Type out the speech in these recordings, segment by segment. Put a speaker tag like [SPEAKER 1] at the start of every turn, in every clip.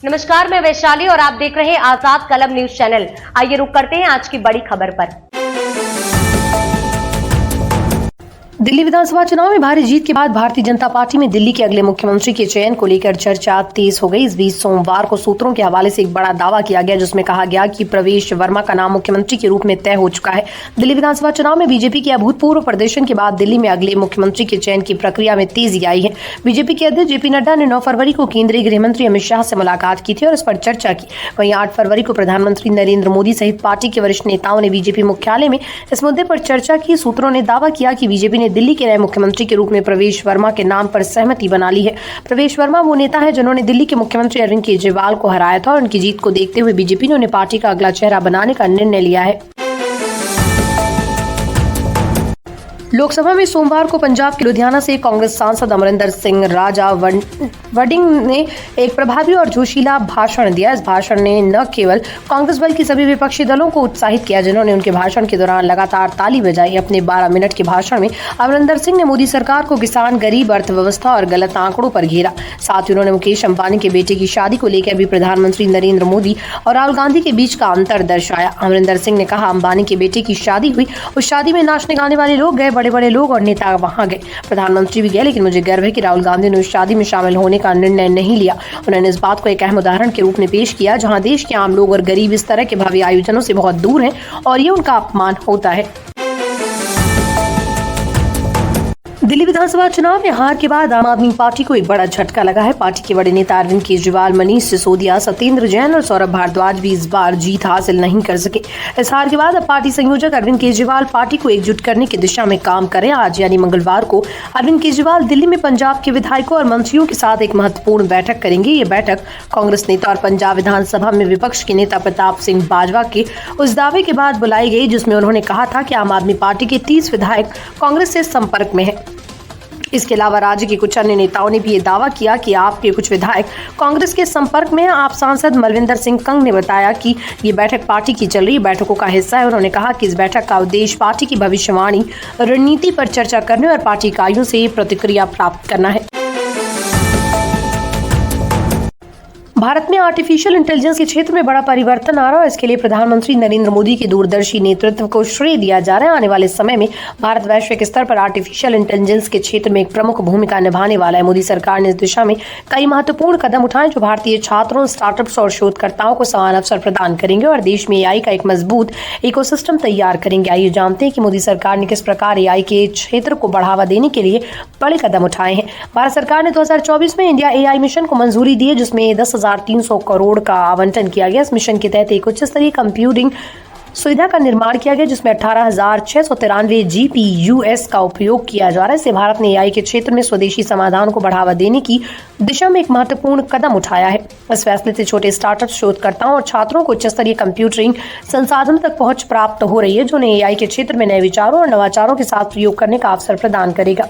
[SPEAKER 1] नमस्कार, मैं वैशाली और आप देख रहे हैं आजाद कलम न्यूज चैनल। आइए रुक करते हैं आज की बड़ी खबर पर। दिल्ली विधानसभा चुनाव में भारी जीत के बाद भारतीय जनता पार्टी में दिल्ली के अगले मुख्यमंत्री के चयन को लेकर चर्चा तेज हो गई। इस बीच सोमवार को सूत्रों के हवाले से एक बड़ा दावा किया गया, जिसमें कहा गया कि प्रवेश वर्मा का नाम मुख्यमंत्री के रूप में तय हो चुका है। दिल्ली विधानसभा चुनाव में बीजेपी के अभूतपूर्व प्रदर्शन के बाद दिल्ली में अगले मुख्यमंत्री के चयन की प्रक्रिया में तेजी आई है। बीजेपी के अध्यक्ष जेपी नड्डा ने 9 फरवरी को केंद्रीय गृह मंत्री अमित शाह से मुलाकात की थी और इस पर चर्चा की। वहीं 8 फरवरी को प्रधानमंत्री नरेंद्र मोदी सहित पार्टी के वरिष्ठ नेताओं ने बीजेपी मुख्यालय में इस मुद्दे पर चर्चा की। सूत्रों ने दावा किया कि बीजेपी ने दिल्ली के नए मुख्यमंत्री के रूप में प्रवेश वर्मा के नाम पर सहमति बना ली है। प्रवेश वर्मा वो नेता है जिन्होंने दिल्ली के मुख्यमंत्री अरविंद केजरीवाल को हराया था और उनकी जीत को देखते हुए बीजेपी ने उन्हें पार्टी का अगला चेहरा बनाने का निर्णय लिया है। लोकसभा में सोमवार को पंजाब के लुधियाना से कांग्रेस सांसद अमरिंदर सिंह राजा वडिंग ने एक प्रभावी और जोशीला भाषण दिया। इस भाषण ने न केवल कांग्रेस बल्कि सभी विपक्षी दलों को उत्साहित किया, जिन्होंने उनके भाषण के दौरान लगातार ताली बजाई। अपने 12 मिनट के भाषण में अमरिंदर सिंह ने मोदी सरकार को किसान, गरीब, अर्थव्यवस्था और गलत आंकड़ों पर घेरा। साथ ही उन्होंने मुकेश अंबानी के बेटे की शादी को लेकर भी प्रधानमंत्री नरेंद्र मोदी और राहुल गांधी के बीच का अंतर दर्शाया। अमरिंदर सिंह ने कहा, अंबानी के बेटे की शादी हुई, उस शादी में नाचने गाने वाले लोग गए, बड़े बड़े लोग और नेता वहां गए, प्रधानमंत्री भी गए, लेकिन मुझे गर्व है कि राहुल गांधी ने उस शादी में शामिल होने का निर्णय नहीं लिया। उन्होंने इस बात को एक अहम उदाहरण के रूप में पेश किया, जहां देश के आम लोग और गरीब इस तरह के भव्य आयोजनों से बहुत दूर हैं और ये उनका अपमान होता है। दिल्ली विधानसभा चुनाव में हार के बाद आम आदमी पार्टी को एक बड़ा झटका लगा है। पार्टी के बड़े नेता अरविंद केजरीवाल, मनीष सिसोदिया, सत्येंद्र जैन और सौरभ भारद्वाज भी इस बार जीत हासिल नहीं कर सके। इस हार के बाद अब पार्टी संयोजक अरविंद केजरीवाल पार्टी को एकजुट करने की दिशा में काम करें। आज यानी मंगलवार को अरविंद केजरीवाल दिल्ली में पंजाब के विधायकों और मंत्रियों के साथ एक महत्वपूर्ण बैठक करेंगे। ये बैठक कांग्रेस नेता और पंजाब विधानसभा में विपक्ष के नेता प्रताप सिंह बाजवा के उस दावे के बाद बुलाई गई, जिसमें उन्होंने कहा था कि आम आदमी पार्टी के 30 विधायक कांग्रेस से संपर्क में हैं। इसके अलावा राज्य के कुछ अन्य नेताओं ने भी ये दावा किया कि आपके कुछ विधायक कांग्रेस के संपर्क में हैं। आप सांसद मलविंदर सिंह कंग ने बताया कि ये बैठक पार्टी की चल रही बैठकों का हिस्सा है। उन्होंने कहा कि इस बैठक का उद्देश्य पार्टी की भविष्यवाणी, रणनीति पर चर्चा करने और पार्टी इकाइयों से प्रतिक्रिया प्राप्त करना है। भारत में आर्टिफिशियल इंटेलिजेंस के क्षेत्र में बड़ा परिवर्तन आ रहा है। इसके लिए प्रधानमंत्री नरेंद्र मोदी के दूरदर्शी नेतृत्व को श्रेय दिया जा रहा है। आने वाले समय में भारत वैश्विक स्तर पर आर्टिफिशियल इंटेलिजेंस के क्षेत्र में एक प्रमुख भूमिका निभाने वाला है। मोदी सरकार ने इस दिशा में कई महत्वपूर्ण कदम उठाए, जो भारतीय छात्रों, स्टार्टअप्स और शोधकर्ताओं को समान अवसर प्रदान करेंगे और देश में एआई का एक मजबूत इकोसिस्टम तैयार करेंगे। आइए जानते हैं कि मोदी सरकार ने किस प्रकार एआई के क्षेत्र को बढ़ावा देने के लिए बड़े कदम उठाए हैं। भारत सरकार ने 2024 में इंडिया एआई मिशन को मंजूरी दी है, जिसमें 10,300 करोड़ का आवंटन किया गया। इस मिशन के तहत एक उच्च स्तरीय कंप्यूटिंग सुविधा का निर्माण किया गया, जिसमें 18,693 GPUs का उपयोग किया जा रहा है। इससे भारत ने एआई के क्षेत्र में स्वदेशी समाधान को बढ़ावा देने की दिशा में एक महत्वपूर्ण कदम उठाया है। इस फैसले से छोटे स्टार्टअप, शोधकर्ताओं और छात्रों को उच्च स्तरीय कंप्यूटिंग संसाधनों तक पहुंच प्राप्त हो रही है, जो उन्हें एआई के क्षेत्र में नए विचारों और नवाचारों के साथ प्रयोग करने का अवसर प्रदान करेगा।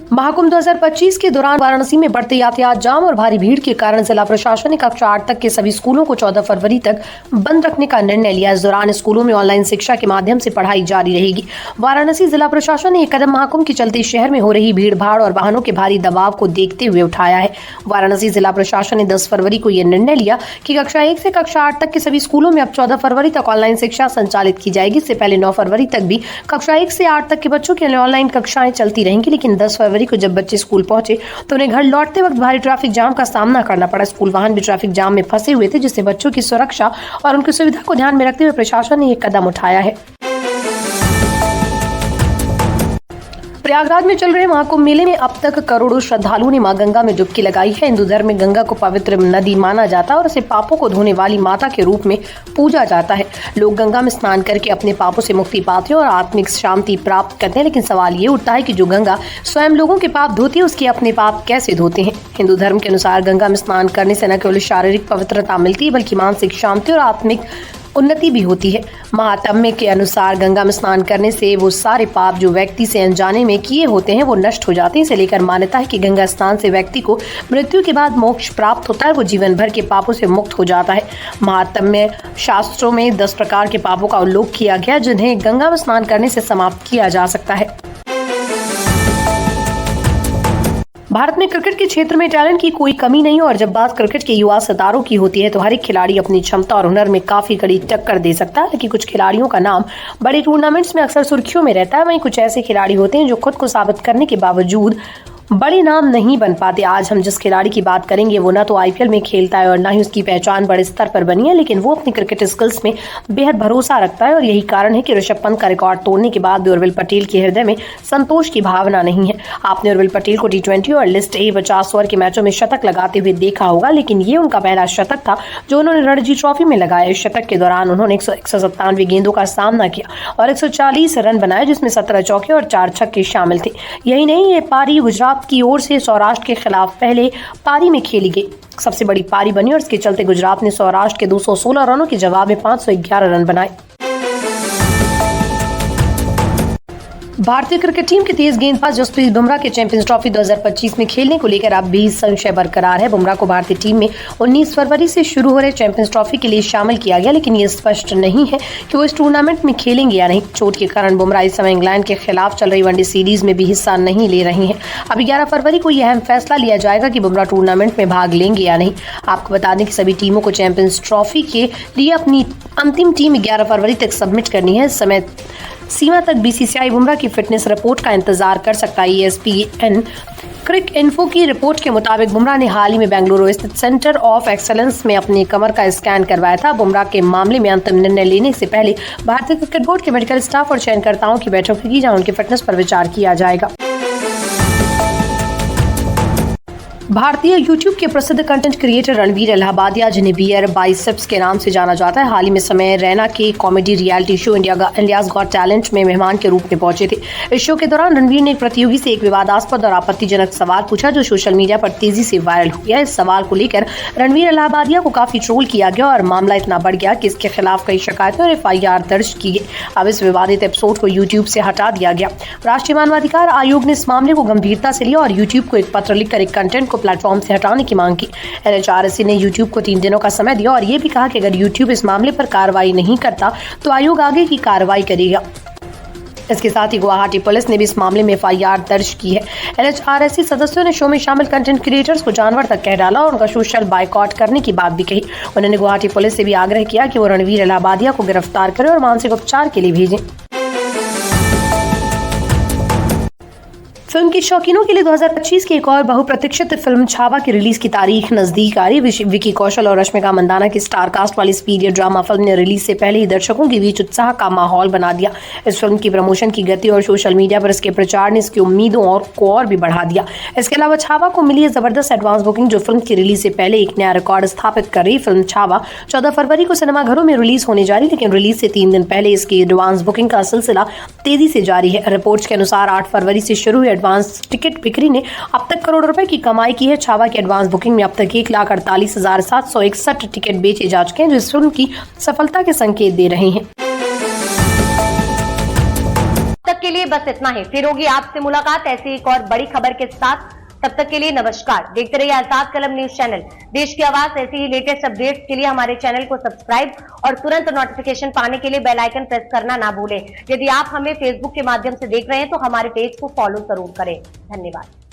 [SPEAKER 1] महाकुंभ 2025 के दौरान वाराणसी में बढ़ते यातायात जाम और भारी भीड़ के कारण जिला प्रशासन ने कक्षा 8 तक के सभी स्कूलों को 14 फरवरी तक बंद रखने का निर्णय लिया। इस दौरान स्कूलों में ऑनलाइन शिक्षा के माध्यम से पढ़ाई जारी रहेगी। वाराणसी जिला प्रशासन ने यह कदम महाकुंभ के चलते शहर में हो रही भीड़ भाड़ और वाहनों के भारी दबाव को देखते हुए उठाया है। वाराणसी जिला प्रशासन ने 10 फरवरी को यह निर्णय लिया कि कक्षा 1 से कक्षा 8 तक के सभी स्कूलों में अब 14 फरवरी तक ऑनलाइन शिक्षा संचालित की जाएगी। इससे पहले 9 फरवरी तक भी कक्षा 1 से 8 तक के बच्चों के लिए ऑनलाइन कक्षाएं चलती रहेंगी, लेकिन 10 फरवरी को जब बच्चे स्कूल पहुंचे तो उन्हें घर लौटते वक्त भारी ट्रैफिक जाम का सामना करना पड़ा। स्कूल वाहन भी ट्रैफिक जाम में फंसे हुए थे, जिससे बच्चों की सुरक्षा और उनकी सुविधा को ध्यान में रखते हुए प्रशासन ने यह कदम उठाया है। प्रयागराज में चल रहे महाकुंभ मेले में अब तक करोड़ों श्रद्धालुओं ने मां गंगा में डुबकी लगाई है। हिंदू धर्म में गंगा को पवित्र नदी माना जाता है और इसे पापों को धोने वाली माता के रूप में पूजा जाता है। लोग गंगा में स्नान करके अपने पापों से मुक्ति पाते हैं और आत्मिक शांति प्राप्त करते हैं, लेकिन सवाल ये उठता है कि जो गंगा स्वयं लोगों के पाप धोती है, उसके अपने पाप कैसे धोते हैं। हिंदू धर्म के अनुसार गंगा में स्नान करने से न केवल शारीरिक पवित्रता मिलती है, बल्कि मानसिक शांति और आत्मिक उन्नति भी होती है। महात्म्य के अनुसार गंगा में स्नान करने से वो सारे पाप जो व्यक्ति से अनजाने में किए होते हैं वो नष्ट हो जाते हैं। इसे लेकर मान्यता है कि गंगा स्नान से व्यक्ति को मृत्यु के बाद मोक्ष प्राप्त होता है, वो जीवन भर के पापों से मुक्त हो जाता है। महात्म्य शास्त्रों में 10 प्रकार के पापों का उल्लेख किया गया, जिन्हें गंगा में स्नान करने से समाप्त किया जा सकता है। भारत में क्रिकेट के क्षेत्र में टैलेंट की कोई कमी नहीं और जब बात क्रिकेट के युवा सितारों की होती है तो हर एक खिलाड़ी अपनी क्षमता और हुनर में काफी कड़ी टक्कर दे सकता है। लेकिन कुछ खिलाड़ियों का नाम बड़े टूर्नामेंट्स में अक्सर सुर्खियों में रहता है, वहीं कुछ ऐसे खिलाड़ी होते हैं जो खुद को साबित करने के बावजूद बड़े नाम नहीं बन पाते। आज हम जिस खिलाड़ी की बात करेंगे वो ना तो आईपीएल में खेलता है और ना ही उसकी पहचान बड़े स्तर पर बनी है, लेकिन वो अपनी क्रिकेट स्किल्स में बेहद भरोसा रखता है और यही कारण है कि ऋषभ पंत का रिकॉर्ड तोड़ने के बाद भी उर्विल पटेल के हृदय में संतोष की भावना नहीं है। आपने उर्विल पटेल को T20 और लिस्ट ए 50 ओवर के मैचों में शतक लगाते हुए देखा होगा, लेकिन ये उनका पहला शतक था जो उन्होंने रणजी ट्रॉफी में लगाया। इस शतक के दौरान उन्होंने 197 गेंदों का सामना किया और 140 रन बनाए, जिसमें 17 चौके और 4 छक्के शामिल थे। यही नहीं, ये पारी गुजरात की ओर से सौराष्ट्र के खिलाफ पहले पारी में खेली गई सबसे बड़ी पारी बनी और इसके चलते गुजरात ने सौराष्ट्र के 216 रनों के जवाब में 511 रन बनाए। भारतीय क्रिकेट टीम के तेज गेंदबाज जसप्रीत बुमराह के चैंपियंस ट्रॉफी 2025 में खेलने को लेकर अब भी संशय बरकरार है। बुमराह को भारतीय टीम में 19 फरवरी से शुरू हो रहे चैंपियंस ट्रॉफी के लिए शामिल किया गया, लेकिन ये स्पष्ट नहीं है कि वो इस टूर्नामेंट में खेलेंगे या नहीं। चोट के कारण बुमराह इस समय इंग्लैंड के खिलाफ चल रही वनडे सीरीज में भी हिस्सा नहीं ले रहे हैं। अभी 11 फरवरी को यह अहम फैसला लिया जाएगा कि बुमराह टूर्नामेंट में भाग लेंगे या नहीं। आपको बता दें कि सभी टीमों को चैंपियंस ट्रॉफी के लिए अपनी अंतिम टीम 11 फरवरी तक सबमिट करनी है। इस समय सीमा तक बीसीसीआई बुमराह की फिटनेस रिपोर्ट का इंतजार कर सकता है। ESPN क्रिक इन्फो की रिपोर्ट के मुताबिक बुमराह ने हाल ही में बेंगलुरु स्थित सेंटर ऑफ एक्सेलेंस में अपनी कमर का स्कैन करवाया था। बुमराह के मामले में अंतिम निर्णय लेने से पहले भारतीय क्रिकेट बोर्ड के मेडिकल स्टाफ और चयनकर्ताओं की बैठक होगी, जहां उनकी फिटनेस पर विचार किया जाएगा। भारतीय यूट्यूब के प्रसिद्ध कंटेंट क्रिएटर रणवीर इलाहाबादिया, जिन्हें बियर बाइसेप्स के नाम से जाना जाता है, हाल ही में समय रैना के comedy reality show India's got talent में मेहमान के रूप में पहुंचे थे। इस शो के दौरान रणवीर ने एक प्रतियोगी से एक विवादास्पद और आपत्तिजनक सवाल पूछा जो सोशल मीडिया पर तेजी से वायरल हो गया। इस सवाल को लेकर रणवीर इलाहाबादिया को काफी ट्रोल किया गया और मामला इतना बढ़ गया कि इसके खिलाफ कई शिकायतें और FIR दर्ज की गई। अब इस विवादित एपिसोड को यूट्यूब से हटा दिया गया। राष्ट्रीय मानवाधिकार आयोग ने इस मामले को गंभीरता से लिया और यूट्यूब को एक पत्र लिखकर एक कंटेंट को प्लेटफॉर्म से हटाने की मांग की। NHRC ने यूट्यूब को 3 दिनों का समय दिया और ये भी कहा कि अगर यूट्यूब इस मामले पर कार्रवाई नहीं करता तो आयोग आगे की कार्रवाई करेगा। इसके साथ ही गुवाहाटी पुलिस ने भी इस मामले में FIR दर्ज की है। NHRC सदस्यों ने शो में शामिल कंटेंट क्रिएटर्स को जानवर तक कह डाला और उनका सोशल बायकॉट करने की बात भी कही। उन्होंने गुवाहाटी पुलिस से भी आग्रह किया कि वो रणवीर इलाहाबादिया को गिरफ्तार करें और मानसिक उपचार के लिए भेजें। फिल्म के शौकीनों के लिए 2025 की एक और बहुप्रतीक्षित फिल्म छावा की रिलीज की तारीख नजदीक आ रही। विकी कौशल और रश्मिका मंदाना की स्टार कास्ट वाली पीरियड ड्रामा फिल्म ने रिलीज से पहले ही दर्शकों के बीच उत्साह का माहौल बना दिया। इस फिल्म की प्रमोशन की गति और सोशल मीडिया पर इसके प्रचार ने इसकी उम्मीदों और भी बढ़ा दिया। इसके अलावा छावा को मिली है जबरदस्त एडवांस बुकिंग जो फिल्म की रिलीज से पहले एक नया रिकॉर्ड स्थापित कर रही। फिल्म छावा 14 फरवरी को सिनेमाघरों में रिलीज होने जा रही, लेकिन रिलीज से 3 दिन पहले इसकी एडवांस बुकिंग का सिलसिला तेजी से जारी है। रिपोर्ट्स के अनुसार 8 फरवरी से शुरू हुई एडवांस टिकट बिक्री ने अब तक करोड़ों रुपए की कमाई की है। छावा की एडवांस बुकिंग में अब तक 1,48,761 टिकट बेचे जा चुके हैं, जो इस फिल्म की सफलता के संकेत दे रहे हैं।
[SPEAKER 2] तक के लिए बस इतना ही, फिर होगी आपसे मुलाकात ऐसी एक और बड़ी खबर के साथ। तब तक के लिए नमस्कार। देखते रहिए आजाद कलम न्यूज चैनल। देश की आवाज ऐसी ही लेटेस्ट अपडेट्स के लिए हमारे चैनल को सब्सक्राइब और तुरंत नोटिफिकेशन पाने के लिए बेल आइकन प्रेस करना ना भूलें। यदि आप हमें फेसबुक के माध्यम से देख रहे हैं तो हमारे पेज को फॉलो जरूर करें। धन्यवाद।